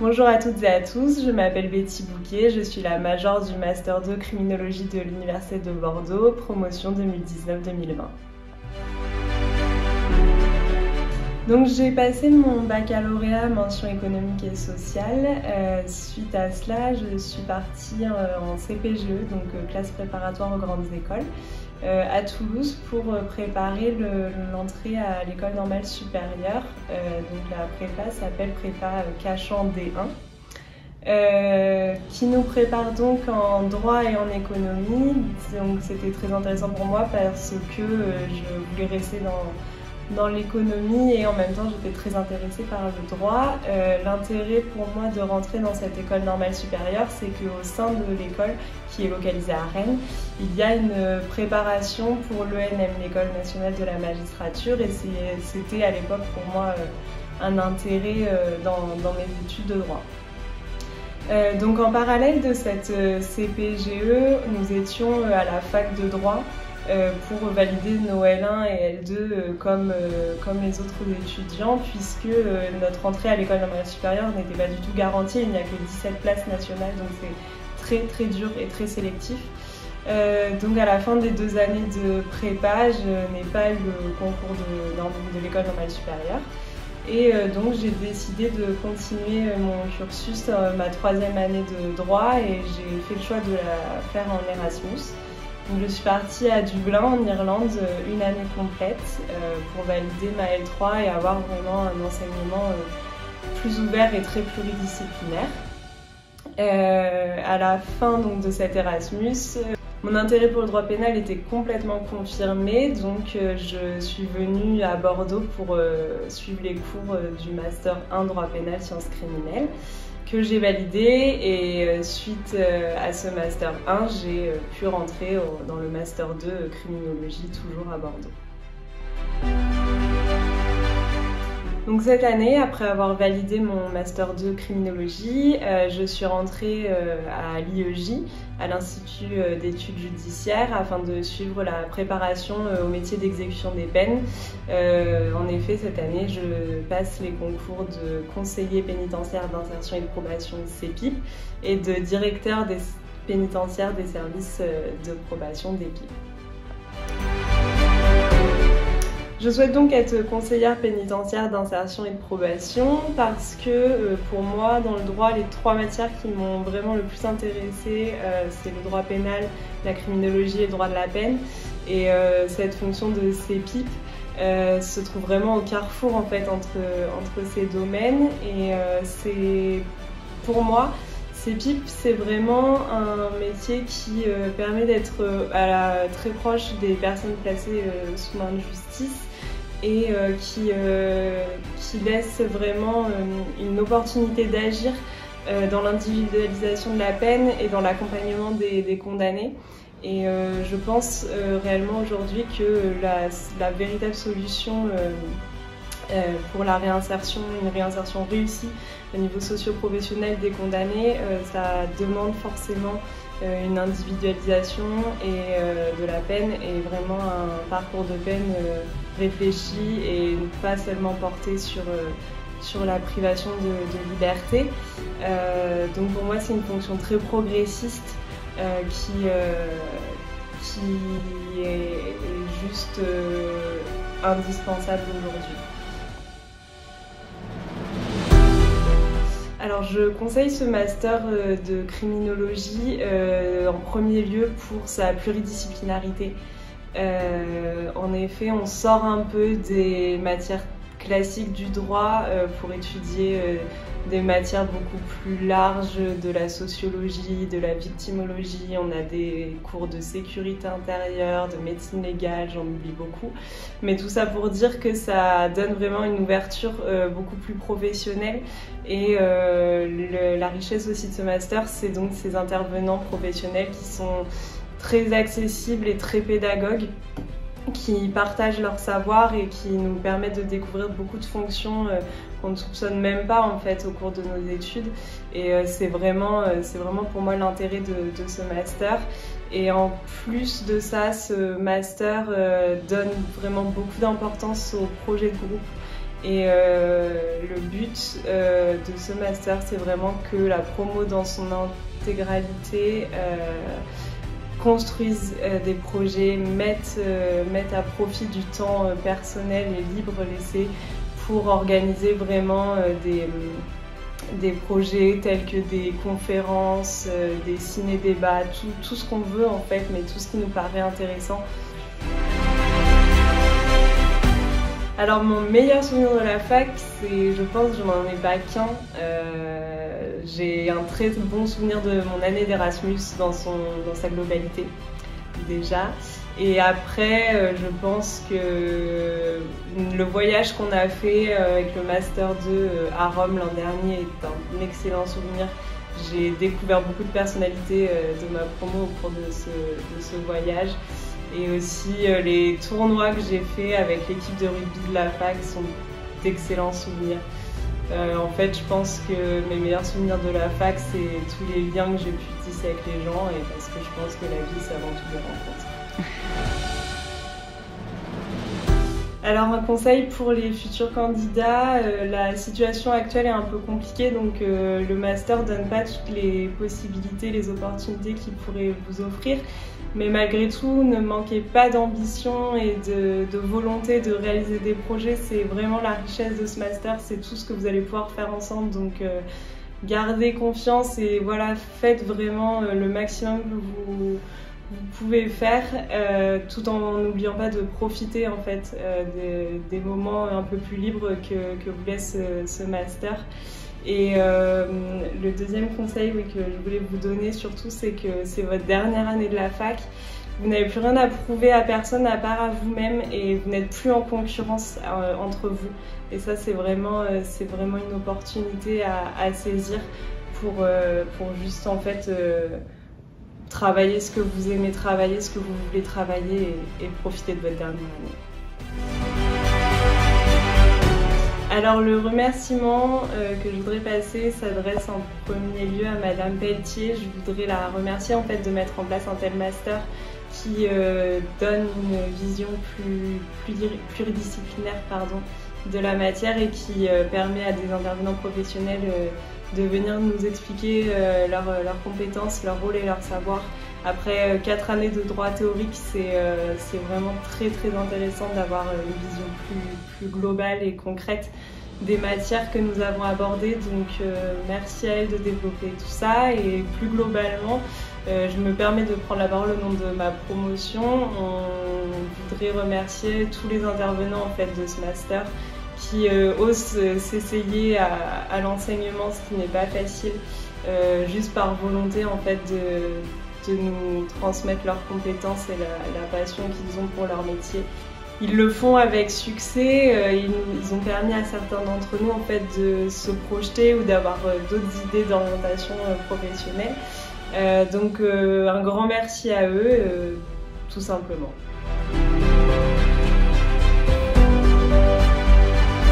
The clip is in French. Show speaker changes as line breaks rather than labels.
Bonjour à toutes et à tous, je m'appelle Betty Bouquet, je suis la majeure du Master 2 Criminologie de l'Université de Bordeaux, promotion 2019-2020. Donc j'ai passé mon baccalauréat mention économique et sociale. Suite à cela, je suis partie en CPGE, donc classe préparatoire aux grandes écoles, à Toulouse pour préparer l'entrée à l'école normale supérieure. Donc la prépa s'appelle prépa Cachan D1. Qui nous prépare donc en droit et en économie. Donc c'était très intéressant pour moi parce que je voulais rester dans l'économie et en même temps j'étais très intéressée par le droit. L'intérêt pour moi de rentrer dans cette école normale supérieure, c'est qu'au sein de l'école, qui est localisée à Rennes, il y a une préparation pour l'ENM, l'École nationale de la magistrature, et c'était à l'époque pour moi un intérêt dans mes études de droit. Donc en parallèle de cette CPGE, nous étions à la fac de droit pour valider nos L1 et L2 comme les autres étudiants, puisque notre entrée à l'école normale supérieure n'était pas du tout garantie. Il n'y a que 17 places nationales, donc c'est très dur et très sélectif. Donc à la fin des 2 années de prépa, je n'ai pas eu le concours de l'école normale supérieure. Et donc j'ai décidé de continuer mon cursus, ma 3e année de droit, et j'ai fait le choix de la faire en Erasmus. Donc je suis partie à Dublin en Irlande 1 année complète pour valider ma L3 et avoir vraiment un enseignement plus ouvert et très pluridisciplinaire. À la fin donc, de cet Erasmus, mon intérêt pour le droit pénal était complètement confirmé, donc je suis venue à Bordeaux pour suivre les cours du Master 1 droit pénal sciences criminelles que j'ai validé, et suite à ce Master 1, j'ai pu rentrer dans le Master 2 criminologie toujours à Bordeaux. Donc cette année, après avoir validé mon Master 2 criminologie, je suis rentrée à l'IEJ, à l'Institut d'études judiciaires, afin de suivre la préparation au métier d'exécution des peines. En effet, cette année, je passe les concours de conseiller pénitentiaire d'insertion et de probation CPIP et de directeur des pénitentiaires des services de probation d'EPIP. Je souhaite donc être conseillère pénitentiaire d'insertion et de probation parce que pour moi, dans le droit, les 3 matières qui m'ont vraiment le plus intéressée, c'est le droit pénal, la criminologie et le droit de la peine. Et cette fonction de CPIP se trouve vraiment au carrefour en fait, entre ces domaines. Et c'est pour moi, CPIP, c'est vraiment un métier qui permet d'être très proche des personnes placées sous main de justice et qui laisse vraiment une opportunité d'agir dans l'individualisation de la peine et dans l'accompagnement des condamnés. Et je pense réellement aujourd'hui que la véritable solution pour la réinsertion, une réinsertion réussie au niveau socio-professionnel des condamnés, ça demande forcément une individualisation de la peine et vraiment un parcours de peine réfléchi et pas seulement porté sur la privation de liberté. Donc pour moi c'est une fonction très progressiste qui est juste indispensable aujourd'hui. Alors je conseille ce master de criminologie en premier lieu pour sa pluridisciplinarité. En effet, on sort un peu des matières classiques du droit pour étudier des matières beaucoup plus larges, de la sociologie, de la victimologie. On a des cours de sécurité intérieure, de médecine légale, j'en oublie beaucoup. Mais tout ça pour dire que ça donne vraiment une ouverture beaucoup plus professionnelle. Et la richesse aussi de ce master, c'est donc ces intervenants professionnels qui sont très accessibles et très pédagogues, qui partagent leur savoir et qui nous permettent de découvrir beaucoup de fonctions qu'on ne soupçonne même pas en fait au cours de nos études. Et c'est vraiment pour moi l'intérêt de ce master. Et en plus de ça, ce master donne vraiment beaucoup d'importance aux projets de groupe Et le but de ce master, c'est vraiment que la promo dans son intégralité construise des projets, mette à profit du temps personnel et libre laissé pour organiser vraiment des projets tels que des conférences, des ciné-débats, tout ce qu'on veut en fait, mais tout ce qui nous paraît intéressant. Alors mon meilleur souvenir de la fac, c'est, je pense, je n'en ai pas qu'un. J'ai un très bon souvenir de mon année d'Erasmus dans sa globalité, déjà. Et après, je pense que le voyage qu'on a fait avec le Master 2 à Rome l'an dernier est un excellent souvenir. J'ai découvert beaucoup de personnalités de ma promo au cours de ce voyage. Et aussi les tournois que j'ai fait avec l'équipe de rugby de la fac sont d'excellents souvenirs. En fait, je pense que mes meilleurs souvenirs de la fac, c'est tous les liens que j'ai pu tisser avec les gens, et parce que je pense que la vie, c'est avant tout des rencontres. Alors un conseil pour les futurs candidats, la situation actuelle est un peu compliquée, donc le master ne donne pas toutes les possibilités, les opportunités qu'il pourrait vous offrir. Mais malgré tout, ne manquez pas d'ambition et de volonté de réaliser des projets. C'est vraiment la richesse de ce master, c'est tout ce que vous allez pouvoir faire ensemble. Donc gardez confiance et voilà, faites vraiment le maximum que vous pouvez faire, tout en n'oubliant pas de profiter en fait des moments un peu plus libres que vous laisse ce master. Et le deuxième conseil que je voulais vous donner surtout, c'est que c'est votre dernière année de la fac. Vous n'avez plus rien à prouver à personne à part à vous-même et vous n'êtes plus en concurrence entre vous. Et ça, c'est vraiment une opportunité à saisir pour juste en fait travailler ce que vous aimez travailler, ce que vous voulez travailler et profiter de votre dernière année. Alors le remerciement que je voudrais passer s'adresse en premier lieu à Madame Pelletier. Je voudrais la remercier en fait de mettre en place un tel master qui donne une vision pluridisciplinaire de la matière et qui permet à des intervenants professionnels de venir nous expliquer leurs compétences, leur rôle et leur savoir. Après 4 années de droit théorique, c'est vraiment très intéressant d'avoir une vision plus globale et concrète des matières que nous avons abordées. Donc merci à elle de développer tout ça. Et plus globalement, je me permets de prendre la parole au nom de ma promotion. On voudrait remercier tous les intervenants en fait, de ce master qui osent s'essayer à l'enseignement, ce qui n'est pas facile, juste par volonté en fait de nous transmettre leurs compétences et la passion qu'ils ont pour leur métier. Ils le font avec succès, ils ont permis à certains d'entre nous en fait, de se projeter ou d'avoir d'autres idées d'orientation professionnelle. Donc un grand merci à eux, tout simplement.